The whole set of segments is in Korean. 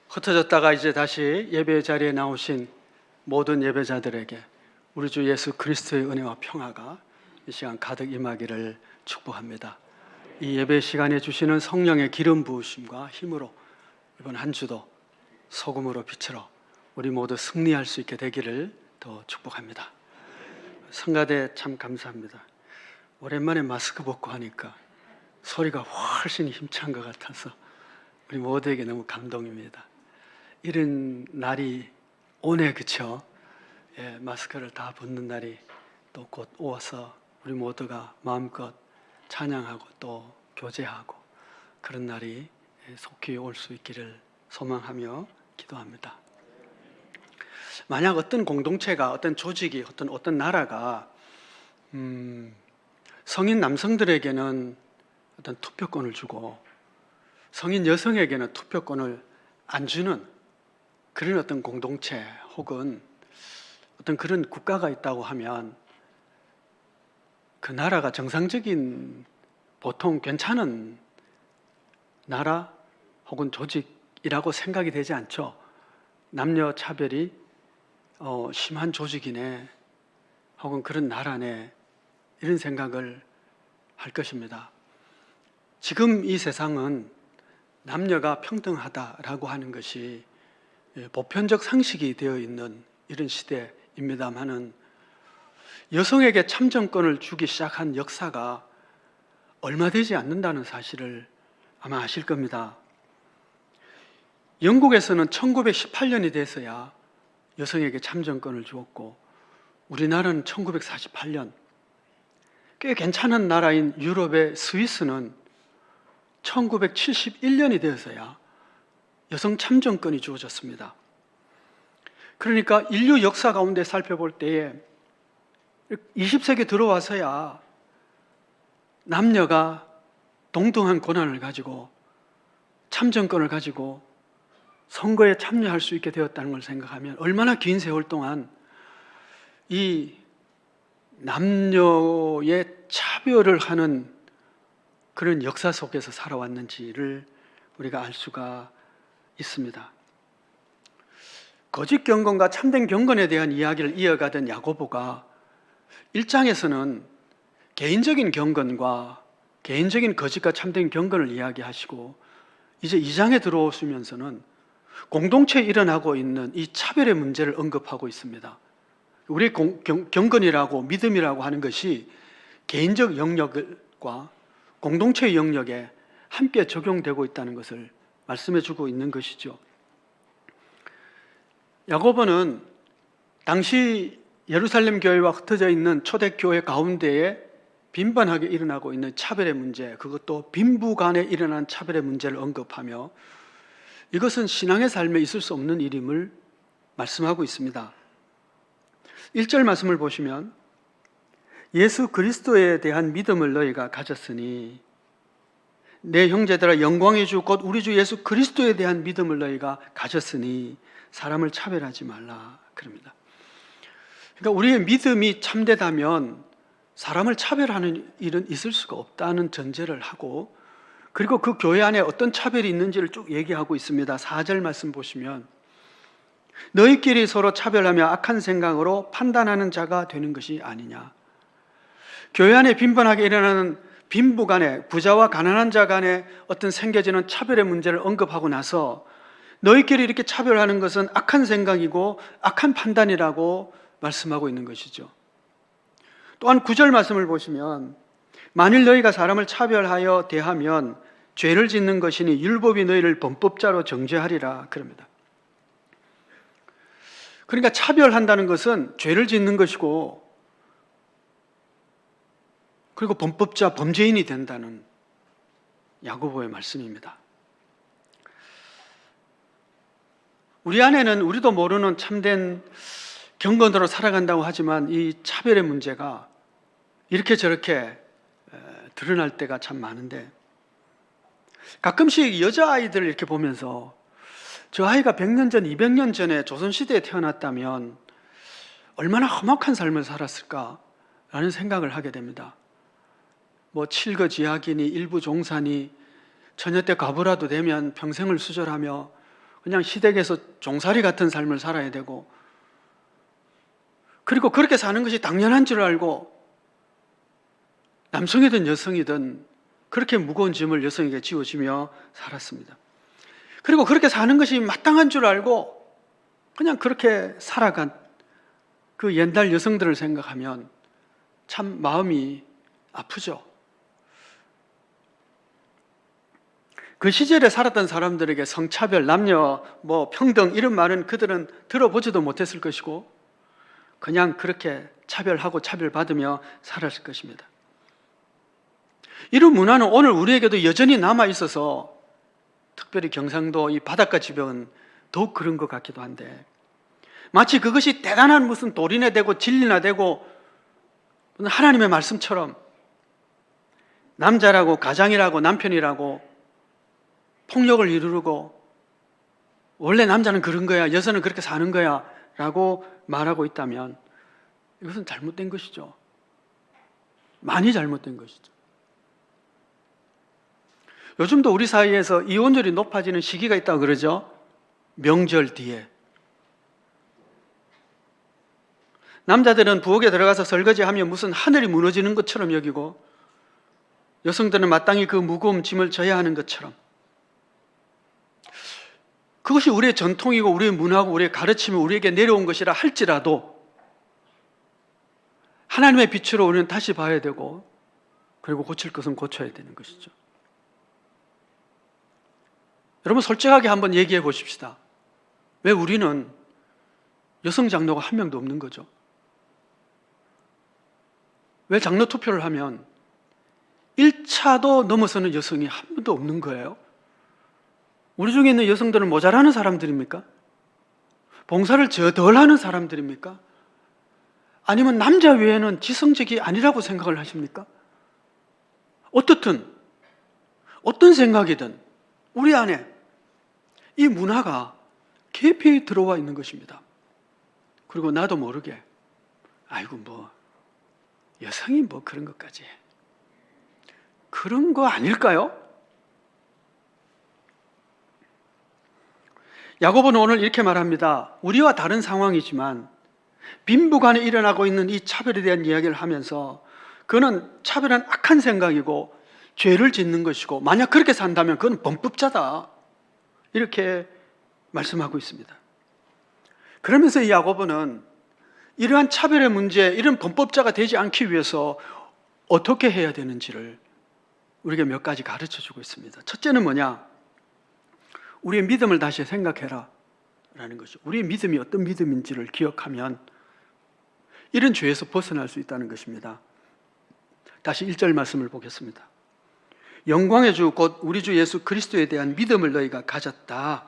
흩어졌다가 이제 다시 예배 자리에 나오신 모든 예배자들에게 우리 주 예수 그리스도의 은혜와 평화가 이 시간 가득 임하기를 축복합니다. 이 예배 시간에 주시는 성령의 기름 부으심과 힘으로 이번 한 주도 소금으로 빛으로 우리 모두 승리할 수 있게 되기를 더 축복합니다. 성가대 참 감사합니다. 오랜만에 마스크 벗고 하니까 소리가 훨씬 힘찬 것 같아서 우리 모두에게 너무 감동입니다. 이런 날이 오네, 그쵸? 예, 마스크를 다 벗는 날이 또 곧 오서 우리 모두가 마음껏 찬양하고 또 교제하고 그런 날이 속히 올 수 있기를 소망하며 기도합니다. 만약 어떤 공동체가, 어떤 조직이, 어떤 나라가 성인 남성들에게는 어떤 투표권을 주고 성인 여성에게는 투표권을 안 주는 그런 어떤 공동체 혹은 어떤 그런 국가가 있다고 하면 그 나라가 정상적인 보통 괜찮은 나라 혹은 조직이라고 생각이 되지 않죠. 남녀 차별이 심한 조직이네 혹은 그런 나라네 이런 생각을 할 것입니다. 지금 이 세상은 남녀가 평등하다라고 하는 것이 보편적 상식이 되어 있는 이런 시대입니다만은 여성에게 참정권을 주기 시작한 역사가 얼마 되지 않는다는 사실을 아마 아실 겁니다. 영국에서는 1918년이 돼서야 여성에게 참정권을 주었고 우리나라는 1948년, 꽤 괜찮은 나라인 유럽의 스위스는 1971년이 되어서야 여성 참정권이 주어졌습니다. 그러니까 인류 역사 가운데 살펴볼 때에 20세기 들어와서야 남녀가 동등한 권한을 가지고 참정권을 가지고 선거에 참여할 수 있게 되었다는 걸 생각하면 얼마나 긴 세월 동안 이 남녀의 차별을 하는 그런 역사 속에서 살아왔는지를 우리가 알 수가 있습니다. 거짓 경건과 참된 경건에 대한 이야기를 이어가던 야고보가 1장에서는 개인적인 경건과 개인적인 거짓과 참된 경건을 이야기하시고 이제 2장에 들어오시면서는 공동체에 일어나고 있는 이 차별의 문제를 언급하고 있습니다. 우리 경건이라고 믿음이라고 하는 것이 개인적 영역과 공동체의 영역에 함께 적용되고 있다는 것을 말씀해 주고 있는 것이죠. 야고보는 당시 예루살렘 교회와 흩어져 있는 초대교회 가운데에 빈번하게 일어나고 있는 차별의 문제, 그것도 빈부 간에 일어난 차별의 문제를 언급하며 이것은 신앙의 삶에 있을 수 없는 일임을 말씀하고 있습니다. 1절 말씀을 보시면 예수 그리스도에 대한 믿음을 너희가 가졌으니 내 형제들아 영광의 주 곧 우리 주 예수 그리스도에 대한 믿음을 너희가 가졌으니 사람을 차별하지 말라 그럽니다. 그러니까 우리의 믿음이 참되다면 사람을 차별하는 일은 있을 수가 없다는 전제를 하고 그리고 그 교회 안에 어떤 차별이 있는지를 쭉 얘기하고 있습니다. 4절 말씀 보시면 너희끼리 서로 차별하며 악한 생각으로 판단하는 자가 되는 것이 아니냐. 교회 안에 빈번하게 일어나는 빈부 간에 부자와 가난한 자 간에 어떤 생겨지는 차별의 문제를 언급하고 나서 너희끼리 이렇게 차별하는 것은 악한 생각이고 악한 판단이라고 말씀하고 있는 것이죠. 또한 9절 말씀을 보시면 만일 너희가 사람을 차별하여 대하면 죄를 짓는 것이니 율법이 너희를 범법자로 정죄하리라 그럽니다. 그러니까 차별한다는 것은 죄를 짓는 것이고 그리고 범법자, 범죄인이 된다는 야고보의 말씀입니다. 우리 안에는 우리도 모르는 참된 경건으로 살아간다고 하지만 이 차별의 문제가 이렇게 저렇게 드러날 때가 참 많은데 가끔씩 여자아이들을 이렇게 보면서 저 아이가 100년 전, 200년 전에 조선시대에 태어났다면 얼마나 험악한 삶을 살았을까라는 생각을 하게 됩니다. 뭐 칠거지약이니 일부종사니 처녀 때 과부라도 되면 평생을 수절하며 그냥 시댁에서 종살이 같은 삶을 살아야 되고, 그리고 그렇게 사는 것이 당연한 줄 알고 남성이든 여성이든 그렇게 무거운 짐을 여성에게 지워지며 살았습니다. 그리고 그렇게 사는 것이 마땅한 줄 알고 그냥 그렇게 살아간 그 옛날 여성들을 생각하면 참 마음이 아프죠. 그 시절에 살았던 사람들에게 성차별, 남녀 평등 이런 말은 그들은 들어보지도 못했을 것이고 그냥 그렇게 차별하고 차별받으며 살았을 것입니다. 이런 문화는 오늘 우리에게도 여전히 남아있어서 특별히 경상도 이 바닷가 지역은 더욱 그런 것 같기도 한데, 마치 그것이 대단한 무슨 도리나 되고 진리나 되고 하나님의 말씀처럼 남자라고 가장이라고 남편이라고 폭력을 이루고 원래 남자는 그런 거야, 여자는 그렇게 사는 거야 라고 말하고 있다면 이것은 잘못된 것이죠. 많이 잘못된 것이죠. 요즘도 우리 사이에서 이혼율이 높아지는 시기가 있다고 그러죠. 명절 뒤에 남자들은 부엌에 들어가서 설거지하면 무슨 하늘이 무너지는 것처럼 여기고 여성들은 마땅히 그 무거운 짐을 져야 하는 것처럼, 그것이 우리의 전통이고 우리의 문화고 우리의 가르침이 우리에게 내려온 것이라 할지라도 하나님의 빛으로 우리는 다시 봐야 되고 그리고 고칠 것은 고쳐야 되는 것이죠. 여러분 솔직하게 한번 얘기해 보십시다. 왜 우리는 여성 장로가 한 명도 없는 거죠? 왜 장로 투표를 하면 1차도 넘어서는 여성이 한 명도 없는 거예요? 우리 중에 있는 여성들은 모자라는 사람들입니까? 봉사를 덜 하는 사람들입니까? 아니면 남자 외에는 지성적이 아니라고 생각을 하십니까? 어떻든 어떤 생각이든 우리 안에 이 문화가 깊이 들어와 있는 것입니다. 그리고 나도 모르게 아이고 여성이 그런 것까지 그런 거 아닐까요? 야고보는 오늘 이렇게 말합니다. 우리와 다른 상황이지만 빈부간에 일어나고 있는 이 차별에 대한 이야기를 하면서 그는 차별은 악한 생각이고 죄를 짓는 것이고 만약 그렇게 산다면 그건 범법자다 이렇게 말씀하고 있습니다. 그러면서 이 야고보는 이러한 차별의 문제, 이런 범법자가 되지 않기 위해서 어떻게 해야 되는지를 우리에게 몇 가지 가르쳐주고 있습니다. 첫째는 뭐냐? 우리의 믿음을 다시 생각해라 라는 것이죠. 우리의 믿음이 어떤 믿음인지를 기억하면 이런 죄에서 벗어날 수 있다는 것입니다. 다시 1절 말씀을 보겠습니다. 영광의 주 곧 우리 주 예수 그리스도에 대한 믿음을 너희가 가졌다.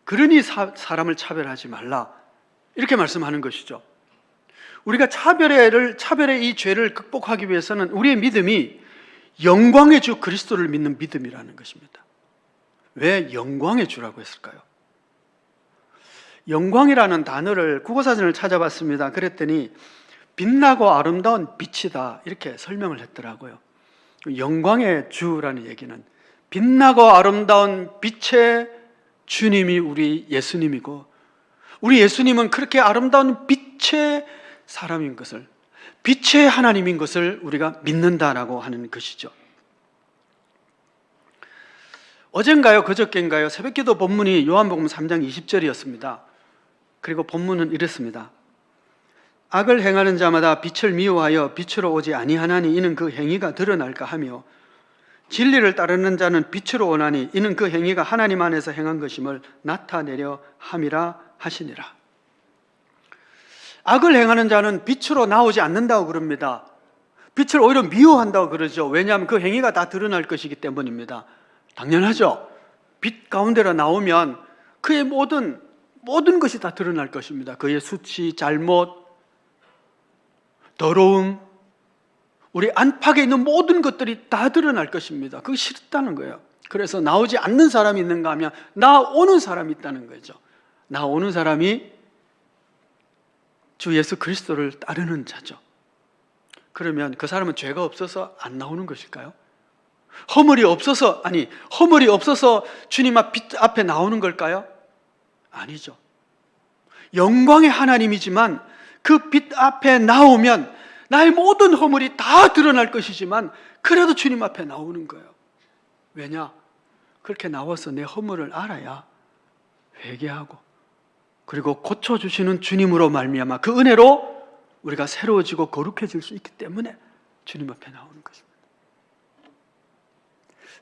그러니 사람을 차별하지 말라. 이렇게 말씀하는 것이죠. 우리가 차별의 이 죄를 극복하기 위해서는 우리의 믿음이 영광의 주 그리스도를 믿는 믿음이라는 것입니다. 왜 영광의 주라고 했을까요? 영광이라는 단어를 국어사전을 찾아봤습니다. 그랬더니 빛나고 아름다운 빛이다 이렇게 설명을 했더라고요. 영광의 주라는 얘기는 빛나고 아름다운 빛의 주님이 우리 예수님이고 우리 예수님은 그렇게 아름다운 빛의 사람인 것을, 빛의 하나님인 것을 우리가 믿는다라고 하는 것이죠. 어젠가요 그저께인가요 새벽기도 본문이 요한복음 3장 20절이었습니다. 그리고 본문은 이랬습니다. 악을 행하는 자마다 빛을 미워하여 빛으로 오지 아니하나니 이는 그 행위가 드러날까 하며 진리를 따르는 자는 빛으로 오나니 이는 그 행위가 하나님 안에서 행한 것임을 나타내려 함이라 하시니라. 악을 행하는 자는 빛으로 나오지 않는다고 그럽니다. 빛을 오히려 미워한다고 그러죠. 왜냐하면 그 행위가 다 드러날 것이기 때문입니다. 당연하죠. 빛 가운데로 나오면 그의 모든 것이 다 드러날 것입니다. 그의 수치, 잘못, 더러움, 우리 안팎에 있는 모든 것들이 다 드러날 것입니다. 그게 싫다는 거예요. 그래서 나오지 않는 사람이 있는가 하면 나오는 사람이 있다는 거죠. 나오는 사람이 주 예수 그리스도를 따르는 자죠. 그러면 그 사람은 죄가 없어서 안 나오는 것일까요? 허물이 없어서 주님 앞에 나오는 걸까요? 아니죠. 영광의 하나님이지만 그 빛 앞에 나오면 나의 모든 허물이 다 드러날 것이지만 그래도 주님 앞에 나오는 거예요. 왜냐? 그렇게 나와서 내 허물을 알아야 회개하고 그리고 고쳐주시는 주님으로 말미암아 그 은혜로 우리가 새로워지고 거룩해질 수 있기 때문에 주님 앞에 나오는 것입니다.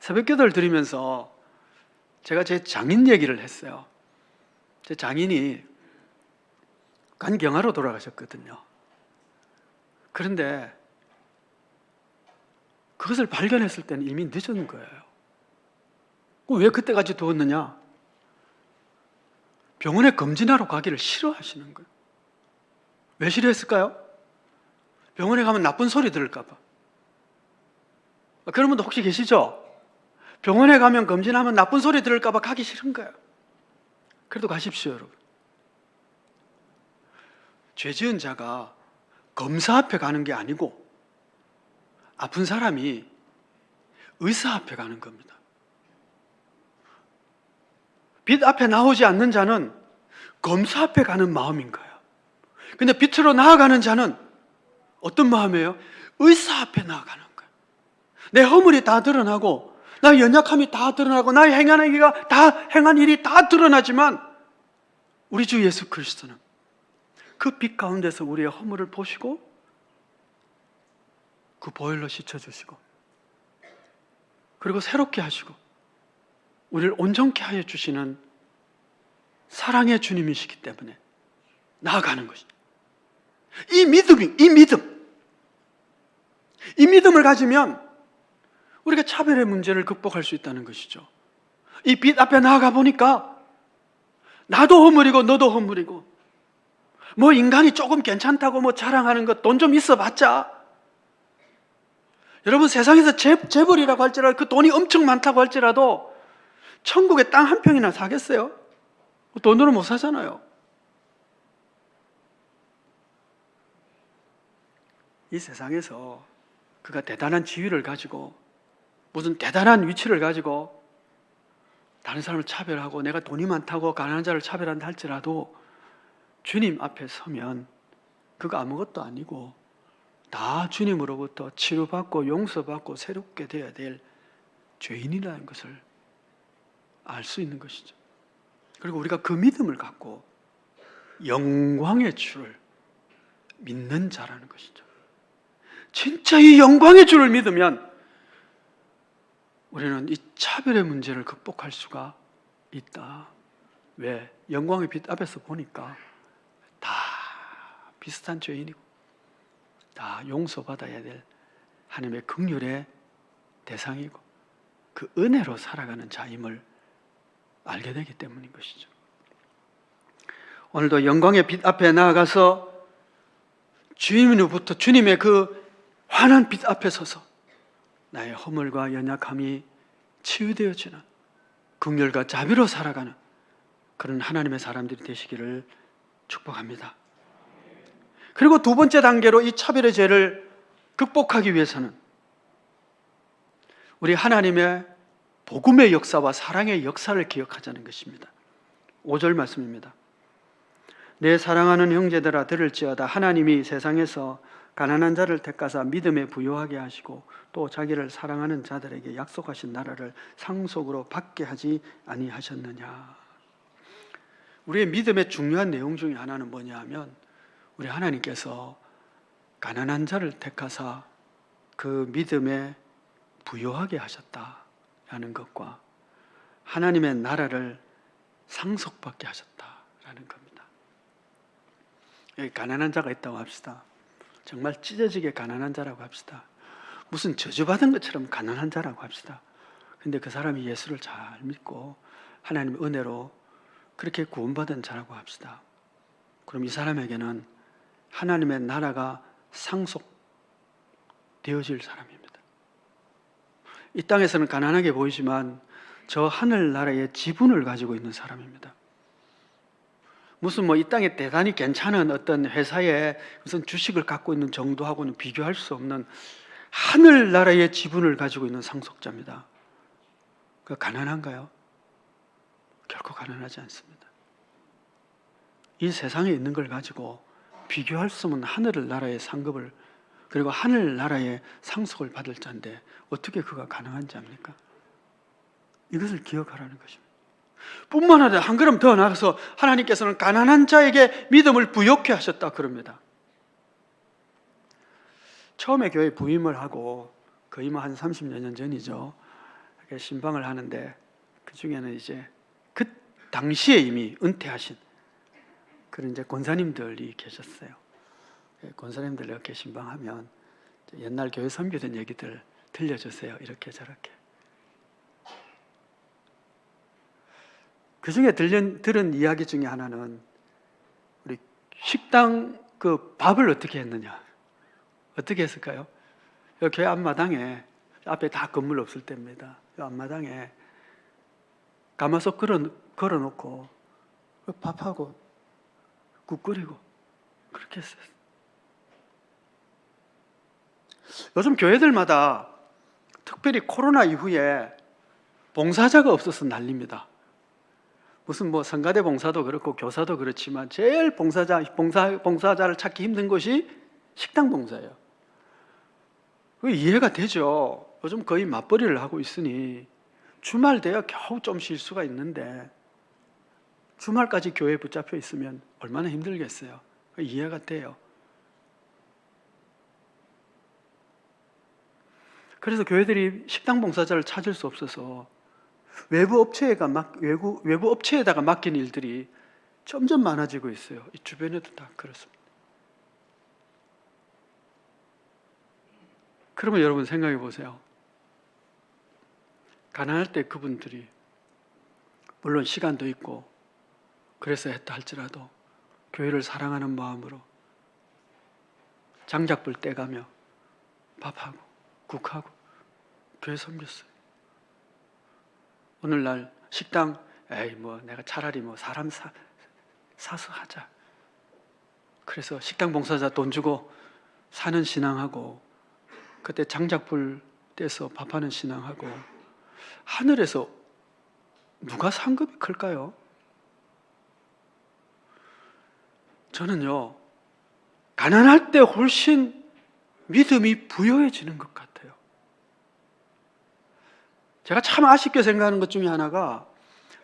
새벽기도를 드리면서 제가 제 장인 얘기를 했어요. 제 장인이 간경화로 돌아가셨거든요. 그런데 그것을 발견했을 때는 이미 늦은 거예요. 왜 그때까지 두었느냐? 병원에 검진하러 가기를 싫어하시는 거예요. 왜 싫어했을까요? 병원에 가면 나쁜 소리 들을까 봐. 그런 분도 혹시 계시죠? 병원에 가면 검진하면 나쁜 소리 들을까 봐 가기 싫은 거예요. 그래도 가십시오, 여러분. 죄 지은 자가 검사 앞에 가는 게 아니고 아픈 사람이 의사 앞에 가는 겁니다. 빛 앞에 나오지 않는 자는 검사 앞에 가는 마음인 거예요. 근데 빛으로 나아가는 자는 어떤 마음이에요? 의사 앞에 나아가는 거예요. 내 허물이 다 드러나고 나의 연약함이 다 드러나고 나의 행한 일이 다 드러나지만 우리 주 예수 그리스도는 그 빛 가운데서 우리의 허물을 보시고 그 보혈로 씻어주시고 그리고 새롭게 하시고 우리를 온전케 하여 주시는 사랑의 주님이시기 때문에 나아가는 것입니다. 이 믿음을 가지면 우리가 차별의 문제를 극복할 수 있다는 것이죠. 이 빛 앞에 나아가 보니까 나도 허물이고 너도 허물이고 뭐 인간이 조금 괜찮다고 뭐 자랑하는 것 돈 좀 있어 봤자 여러분 세상에서 재벌이라고 할지라도 그 돈이 엄청 많다고 할지라도 천국에 땅 한 평이나 사겠어요? 돈으로 못 사잖아요. 이 세상에서 그가 대단한 지위를 가지고 무슨 대단한 위치를 가지고 다른 사람을 차별하고 내가 돈이 많다고 가난한 자를 차별한다 할지라도 주님 앞에 서면 그가 아무것도 아니고 다 주님으로부터 치료받고 용서받고 새롭게 되어야 될 죄인이라는 것을 알 수 있는 것이죠. 그리고 우리가 그 믿음을 갖고 영광의 주를 믿는 자라는 것이죠. 진짜 이 영광의 주를 믿으면 우리는 이 차별의 문제를 극복할 수가 있다. 왜? 영광의 빛 앞에서 보니까 다 비슷한 죄인이고 다 용서받아야 될 하나님의 긍휼의 대상이고 그 은혜로 살아가는 자임을 알게 되기 때문인 것이죠. 오늘도 영광의 빛 앞에 나아가서 주님으로부터 주님의 그 환한 빛 앞에 서서 나의 허물과 연약함이 치유되어지는 긍휼과 자비로 살아가는 그런 하나님의 사람들이 되시기를 축복합니다. 그리고 두 번째 단계로 이 차별의 죄를 극복하기 위해서는 우리 하나님의 복음의 역사와 사랑의 역사를 기억하자는 것입니다. 5절 말씀입니다. 내 사랑하는 형제들아 들을지어다 하나님이 세상에서 가난한 자를 택하사 믿음에 부요하게 하시고 또 자기를 사랑하는 자들에게 약속하신 나라를 상속으로 받게 하지 아니하셨느냐. 우리의 믿음의 중요한 내용 중에 하나는 뭐냐 하면 우리 하나님께서 가난한 자를 택하사 그 믿음에 부요하게 하셨다라는 것과 하나님의 나라를 상속받게 하셨다라는 겁니다. 여기 가난한 자가 있다고 합시다. 정말 찢어지게 가난한 자라고 합시다. 무슨 저주받은 것처럼 가난한 자라고 합시다. 근데 그 사람이 예수를 잘 믿고 하나님의 은혜로 그렇게 구원받은 자라고 합시다. 그럼 이 사람에게는 하나님의 나라가 상속되어질 사람입니다. 이 땅에서는 가난하게 보이지만 저 하늘나라의 지분을 가지고 있는 사람입니다. 무슨 이 땅에 대단히 괜찮은 어떤 회사에 무슨 주식을 갖고 있는 정도하고는 비교할 수 없는 하늘나라의 지분을 가지고 있는 상속자입니다. 그 가난한가요? 결코 가난하지 않습니다. 이 세상에 있는 걸 가지고 비교할 수 없는 하늘나라의 상급을, 그리고 하늘나라의 상속을 받을 자인데 어떻게 그가 가능한 자입니까? 이것을 기억하라는 것입니다. 뿐만 아니라 한 걸음 더 나가서 하나님께서는 가난한 자에게 믿음을 부욕해 하셨다 그럽니다. 처음에 교회 부임을 하고 거의 한 30여 년 전이죠. 신방을 하는데 그 중에는 이제 그 당시에 이미 은퇴하신 그런 이제 권사님들이 계셨어요. 권사님들 이렇게 신방하면 옛날 교회 섬기던 얘기들 들려주세요. 이렇게 저렇게. 그 중에 들은 이야기 중에 하나는 우리 식당 그 밥을 어떻게 했느냐. 어떻게 했을까요? 여기 교회 앞마당에, 앞에 다 건물 없을 때입니다. 앞마당에 가마솥 걸어놓고 밥하고 국 끓이고 그렇게 했어요. 요즘 교회들마다 특별히 코로나 이후에 봉사자가 없어서 난립니다. 무슨 뭐 성가대 봉사도 그렇고 교사도 그렇지만 제일 봉사자를 찾기 힘든 곳이 식당 봉사예요. 이해가 되죠. 요즘 거의 맞벌이를 하고 있으니 주말 돼야 겨우 좀 쉴 수가 있는데 주말까지 교회에 붙잡혀 있으면 얼마나 힘들겠어요. 이해가 돼요. 그래서 교회들이 식당 봉사자를 찾을 수 없어서 외부 업체에다가 맡긴 일들이 점점 많아지고 있어요. 이 주변에도 다 그렇습니다. 그러면 여러분 생각해 보세요. 가난할 때 그분들이 물론 시간도 있고 그래서 했다 할지라도 교회를 사랑하는 마음으로 장작불 떼가며 밥하고 국하고 교회 섬겼어요. 오늘날 식당 내가 차라리 사람 사서 하자. 그래서 식당 봉사자 돈 주고 사는 신앙하고 그때 장작불 떼서 밥하는 신앙하고 하늘에서 누가 상급이 클까요? 저는요, 가난할 때 훨씬 믿음이 부여해지는 것 같아요. 제가 참 아쉽게 생각하는 것 중에 하나가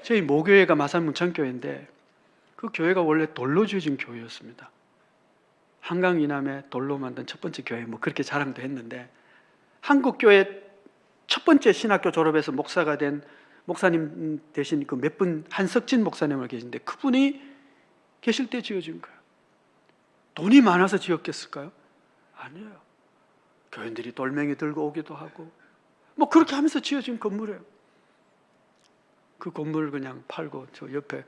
저희 모교회가 마산 문창교회인데 그 교회가 원래 돌로 지어진 교회였습니다. 한강 이남에 돌로 만든 첫 번째 교회 그렇게 자랑도 했는데 한국교회 첫 번째 신학교 졸업해서 목사가 된 목사님 대신 그 몇 분 한석진 목사님을 계신데 그분이 계실 때 지어진 거예요. 돈이 많아서 지었겠을까요? 아니에요. 교인들이 돌멩이 들고 오기도 하고 그렇게 하면서 지어진 건물이에요. 그 건물 그냥 팔고 저 옆에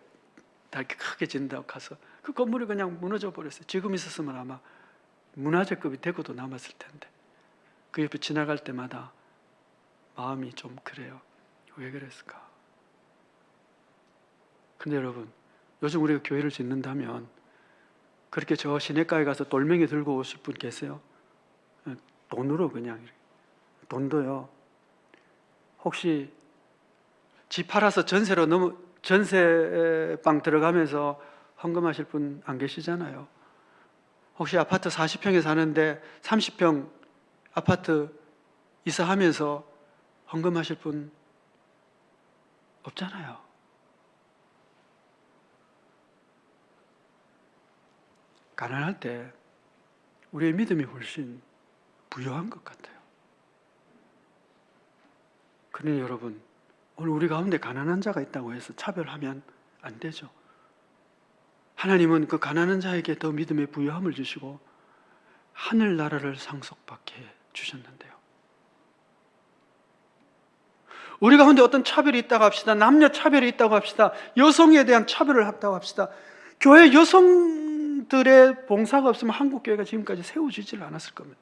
다 이렇게 크게 진다고 가서 그 건물이 그냥 무너져 버렸어요. 지금 있었으면 아마 문화재급이 되고도 남았을 텐데 그 옆에 지나갈 때마다 마음이 좀 그래요. 왜 그랬을까? 근데 여러분, 요즘 우리가 교회를 짓는다면 그렇게 저 시내가에 가서 돌멩이 들고 오실 분 계세요? 돈으로 그냥 돈도요. 혹시 집 팔아서 전세방 들어가면서 헌금하실 분 안 계시잖아요. 혹시 아파트 40평에 사는데 30평 아파트 이사하면서 헌금하실 분 없잖아요. 가난할 때 우리의 믿음이 훨씬 부유한 것 같아요. 그러니 여러분, 오늘 우리 가운데 가난한 자가 있다고 해서 차별하면 안 되죠. 하나님은 그 가난한 자에게 더 믿음의 부유함을 주시고 하늘나라를 상속받게 주셨는데요. 우리 가운데 어떤 차별이 있다고 합시다. 남녀 차별이 있다고 합시다. 여성에 대한 차별을 했다고 합시다. 교회 여성들의 봉사가 없으면 한국교회가 지금까지 세워지질 않았을 겁니다.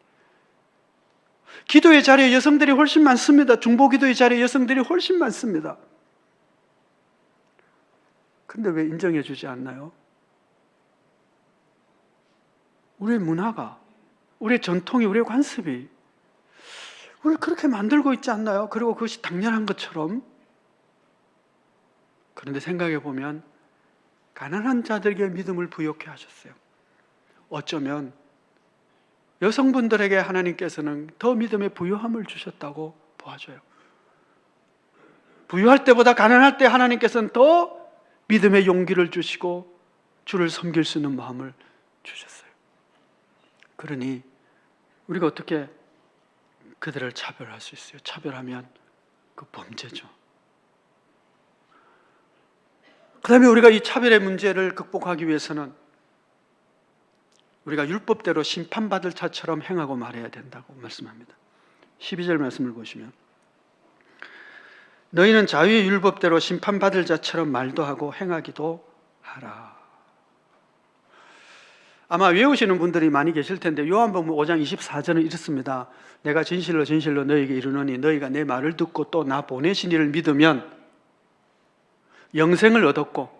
기도의 자리에 여성들이 훨씬 많습니다. 중보기도의 자리에 여성들이 훨씬 많습니다. 근데 왜 인정해 주지 않나요? 우리의 문화가, 우리의 전통이, 우리의 관습이 우리를 그렇게 만들고 있지 않나요? 그리고 그것이 당연한 것처럼. 그런데 생각해 보면 가난한 자들에게 믿음을 부여케 하셨어요. 어쩌면 여성분들에게 하나님께서는 더 믿음의 부유함을 주셨다고 보아줘요. 부유할 때보다 가난할 때 하나님께서는 더 믿음의 용기를 주시고 주를 섬길 수 있는 마음을 주셨어요. 그러니 우리가 어떻게 그들을 차별할 수 있어요? 차별하면 그 범죄죠. 그 다음에 우리가 이 차별의 문제를 극복하기 위해서는 우리가 율법대로 심판받을 자처럼 행하고 말해야 된다고 말씀합니다. 12절 말씀을 보시면 너희는 자유의 율법대로 심판받을 자처럼 말도 하고 행하기도 하라. 아마 외우시는 분들이 많이 계실 텐데 요한복음 5장 24절은 이렇습니다. 내가 진실로 진실로 너희에게 이르노니 너희가 내 말을 듣고 또 나 보내신 이를 믿으면 영생을 얻었고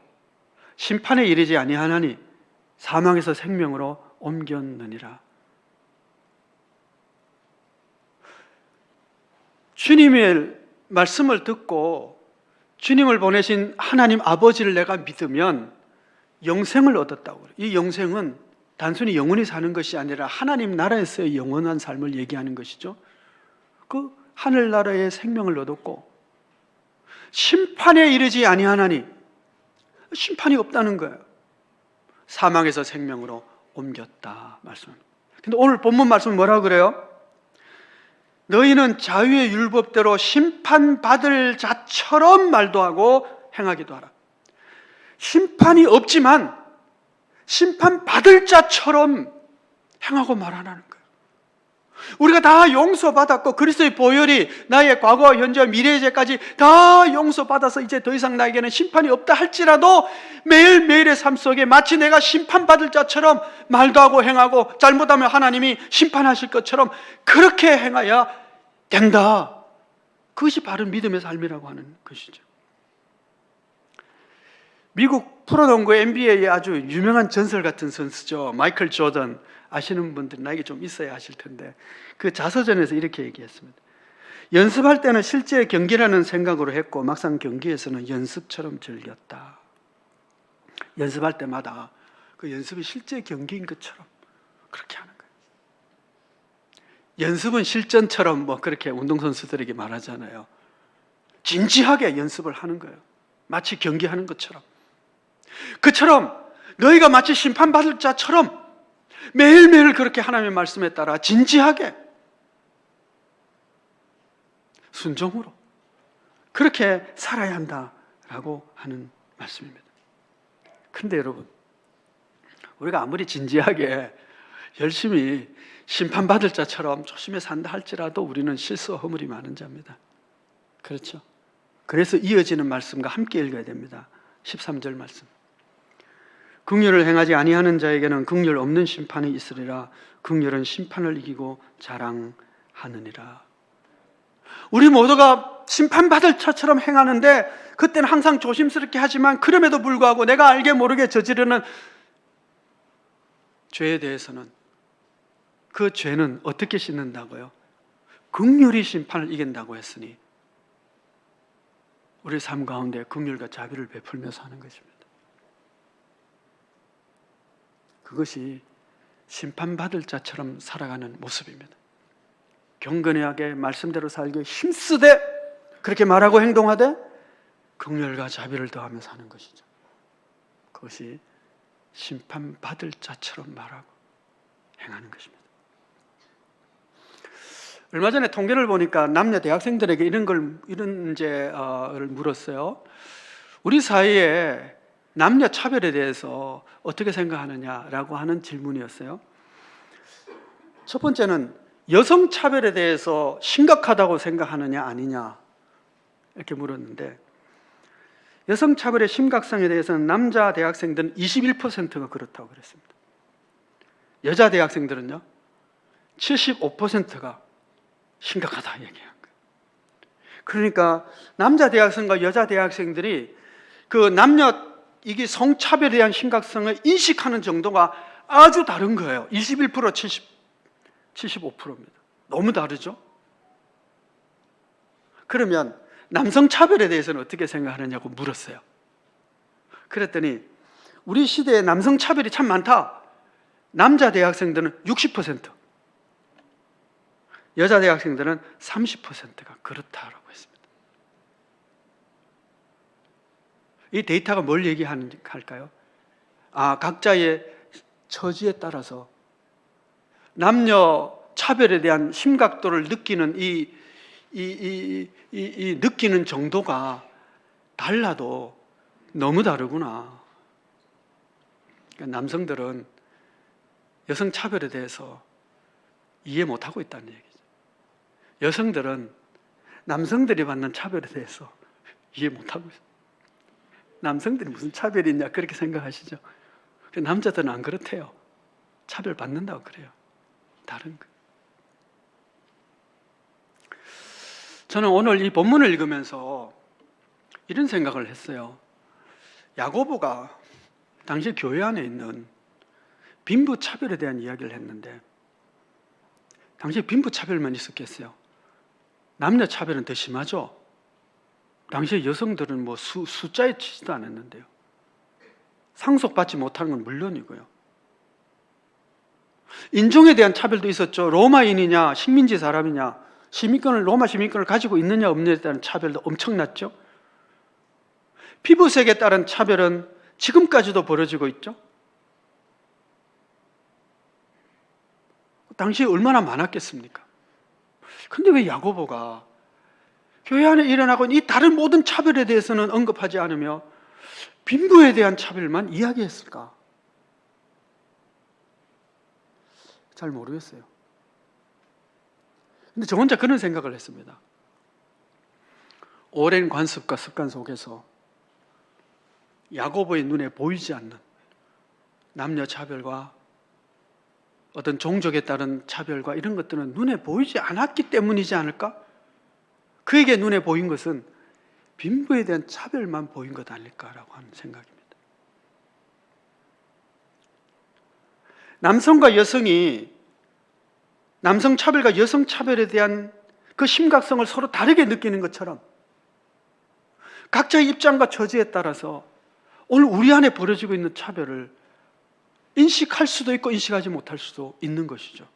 심판에 이르지 아니하나니 사망에서 생명으로 옮겼느니라. 주님의 말씀을 듣고 주님을 보내신 하나님 아버지를 내가 믿으면 영생을 얻었다고 그래요. 이 영생은 단순히 영원히 사는 것이 아니라 하나님 나라에서의 영원한 삶을 얘기하는 것이죠. 그 하늘나라의 생명을 얻었고 심판에 이르지 아니하나니 심판이 없다는 거예요. 사망에서 생명으로 옮겼다 말씀합니다. 근데 오늘 본문 말씀은 뭐라고 그래요? 너희는 자유의 율법대로 심판받을 자처럼 말도 하고 행하기도 하라. 심판이 없지만 심판받을 자처럼 행하고 말하라는 거예요. 우리가 다 용서받았고 그리스도의 보혈이 나의 과거, 현재, 미래의 죄까지 다 용서받아서 이제 더 이상 나에게는 심판이 없다 할지라도 매일매일의 삶 속에 마치 내가 심판받을 자처럼 말도 하고 행하고 잘못하면 하나님이 심판하실 것처럼 그렇게 행해야 된다. 그것이 바른 믿음의 삶이라고 하는 것이죠. 미국 프로농구 NBA의 아주 유명한 전설 같은 선수죠. 마이클 조던. 아시는 분들은 나에게 좀 있어야 하실 텐데 그 자서전에서 이렇게 얘기했습니다. 연습할 때는 실제 경기라는 생각으로 했고 막상 경기에서는 연습처럼 즐겼다. 연습할 때마다 그 연습이 실제 경기인 것처럼 그렇게 하는 거예요. 연습은 실전처럼 뭐 그렇게 운동선수들에게 말하잖아요. 진지하게 연습을 하는 거예요. 마치 경기하는 것처럼. 그처럼 너희가 마치 심판받을 자처럼 매일매일 그렇게 하나님의 말씀에 따라 진지하게 순종으로 그렇게 살아야 한다라고 하는 말씀입니다. 그런데 여러분, 우리가 아무리 진지하게 열심히 심판받을 자처럼 조심해 산다 할지라도 우리는 실수와 허물이 많은 자입니다. 그렇죠? 그래서 이어지는 말씀과 함께 읽어야 됩니다. 13절 말씀. 긍휼을 행하지 아니하는 자에게는 긍휼 없는 심판이 있으리라. 긍휼은 심판을 이기고 자랑하느니라. 우리 모두가 심판받을 자처럼 행하는데 그때는 항상 조심스럽게 하지만 그럼에도 불구하고 내가 알게 모르게 저지르는 죄에 대해서는 그 죄는 어떻게 씻는다고요? 긍휼이 심판을 이긴다고 했으니 우리 삶 가운데 긍휼과 자비를 베풀면서 하는 것입니다. 그것이 심판받을 자처럼 살아가는 모습입니다. 경건하게 말씀대로 살게 힘쓰되 그렇게 말하고 행동하되 긍휼과 자비를 더하면서 하는 것이죠. 그것이 심판받을 자처럼 말하고 행하는 것입니다. 얼마 전에 통계를 보니까 남녀 대학생들에게 이런 문제를 물었어요. 우리 사이에 남녀 차별에 대해서 어떻게 생각하느냐라고 하는 질문이었어요. 첫 번째는 여성 차별에 대해서 심각하다고 생각하느냐 아니냐 이렇게 물었는데 여성 차별의 심각성에 대해서는 남자 대학생들은 21%가 그렇다고 그랬습니다. 여자 대학생들은요 75%가 심각하다 얘기한 거예요. 그러니까 남자 대학생과 여자 대학생들이 그 남녀 이게 성차별에 대한 심각성을 인식하는 정도가 아주 다른 거예요. 21% 75%입니다. 너무 다르죠? 그러면 남성차별에 대해서는 어떻게 생각하느냐고 물었어요. 그랬더니 우리 시대에 남성 차별이 참 많다. 남자 대학생들은 60%, 여자 대학생들은 30%가 그렇다라고 했습니다. 이 데이터가 뭘 얘기할까요? 각자의 처지에 따라서 남녀 차별에 대한 심각도를 느끼는 이 느끼는 정도가 달라도 너무 다르구나. 그러니까 남성들은 여성 차별에 대해서 이해 못하고 있다는 얘기죠. 여성들은 남성들이 받는 차별에 대해서 이해 못하고 있어요. 남성들이 무슨 차별이 있냐 그렇게 생각하시죠. 남자들은 안 그렇대요. 차별 받는다고 그래요. 다른 거. 저는 오늘 이 본문을 읽으면서 이런 생각을 했어요. 야고보가 당시 교회 안에 있는 빈부 차별에 대한 이야기를 했는데, 당시 빈부 차별만 있었겠어요? 남녀 차별은 더 심하죠. 당시에 여성들은 뭐 숫자에 치지도 않았는데요. 상속받지 못하는 건 물론이고요. 인종에 대한 차별도 있었죠. 로마인이냐 식민지 사람이냐, 로마 시민권을 가지고 있느냐 없느냐에 대한 차별도 엄청났죠. 피부색에 따른 차별은 지금까지도 벌어지고 있죠. 당시에 얼마나 많았겠습니까? 근데 왜 야고보가 교회 안에 일어나고 이 다른 모든 차별에 대해서는 언급하지 않으며 빈부에 대한 차별만 이야기했을까? 잘 모르겠어요. 근데 저 혼자 그런 생각을 했습니다. 오랜 관습과 습관 속에서 야고보의 눈에 보이지 않는 남녀 차별과 어떤 종족에 따른 차별과 이런 것들은 눈에 보이지 않았기 때문이지 않을까? 그에게 눈에 보인 것은 빈부에 대한 차별만 보인 것 아닐까라고 하는 생각입니다. 남성과 여성이 남성 차별과 여성 차별에 대한 그 심각성을 서로 다르게 느끼는 것처럼 각자의 입장과 처지에 따라서 오늘 우리 안에 벌어지고 있는 차별을 인식할 수도 있고 인식하지 못할 수도 있는 것이죠.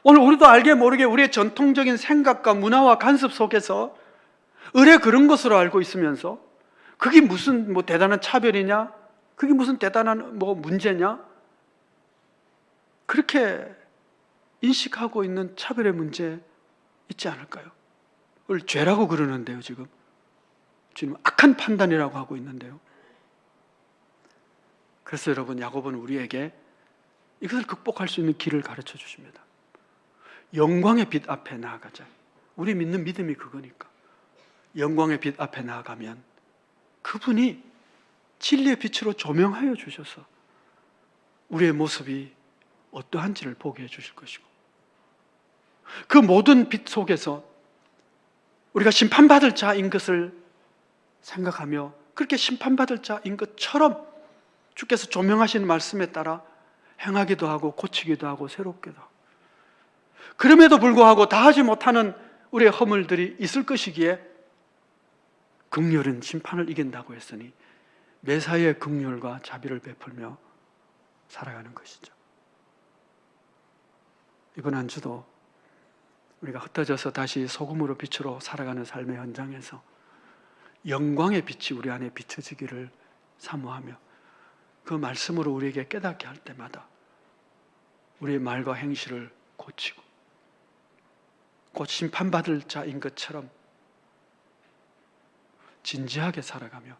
오늘 우리도 알게 모르게 우리의 전통적인 생각과 문화와 간섭 속에서 의례 그런 것으로 알고 있으면서 그게 무슨 대단한 차별이냐? 그게 무슨 대단한 문제냐? 그렇게 인식하고 있는 차별의 문제 있지 않을까요? 그걸 죄라고 그러는데요, 지금 악한 판단이라고 하고 있는데요. 그래서 여러분, 야고보는 우리에게 이것을 극복할 수 있는 길을 가르쳐 주십니다. 영광의 빛 앞에 나아가자. 우리 믿는 믿음이 그거니까. 영광의 빛 앞에 나아가면 그분이 진리의 빛으로 조명하여 주셔서 우리의 모습이 어떠한지를 보게 해 주실 것이고, 그 모든 빛 속에서 우리가 심판받을 자인 것을 생각하며 그렇게 심판받을 자인 것처럼 주께서 조명하시는 말씀에 따라 행하기도 하고 고치기도 하고 새롭기도 하고, 그럼에도 불구하고 다하지 못하는 우리의 허물들이 있을 것이기에 긍휼은 심판을 이긴다고 했으니 매사에 긍휼과 자비를 베풀며 살아가는 것이죠. 이번 한 주도 우리가 흩어져서 다시 소금으로 빛으로 살아가는 삶의 현장에서 영광의 빛이 우리 안에 비춰지기를 사모하며 그 말씀으로 우리에게 깨닫게 할 때마다 우리의 말과 행실을 고치고 곧 심판받을 자인 것처럼 진지하게 살아가며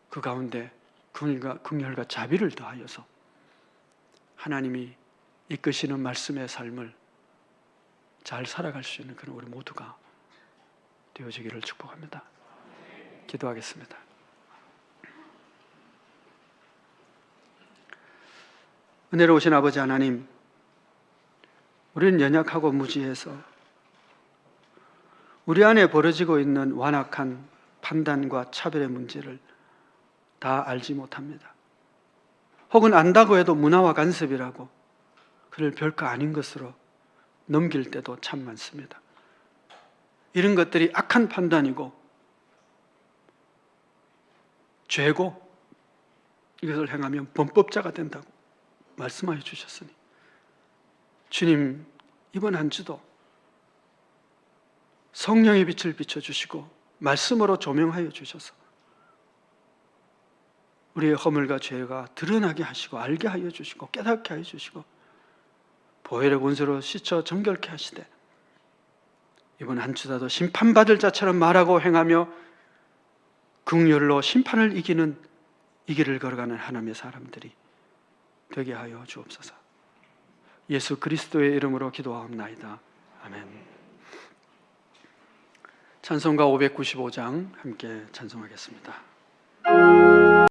그 가운데 긍휼과 자비를 더하여서 하나님이 이끄시는 말씀의 삶을 잘 살아갈 수 있는 그런 우리 모두가 되어지기를 축복합니다. 기도하겠습니다. 은혜로우신 아버지 하나님, 우리는 연약하고 무지해서 우리 안에 벌어지고 있는 완악한 판단과 차별의 문제를 다 알지 못합니다. 혹은 안다고 해도 문화와 간섭이라고 그를 별거 아닌 것으로 넘길 때도 참 많습니다. 이런 것들이 악한 판단이고 죄고 이것을 행하면 범법자가 된다고 말씀하여 주셨으니 주님, 이번 한 주도 성령의 빛을 비춰주시고 말씀으로 조명하여 주셔서 우리의 허물과 죄가 드러나게 하시고 알게 하여 주시고 깨닫게 하여 주시고 보혈의 군수로 씻어 정결케 하시되 이번 한 주라도 심판받을 자처럼 말하고 행하며 긍휼로 심판을 이기는 이 길을 걸어가는 하나님의 사람들이 되게 하여 주옵소서. 예수 그리스도의 이름으로 기도하옵나이다. 아멘. 찬송가 595장 함께 찬송하겠습니다.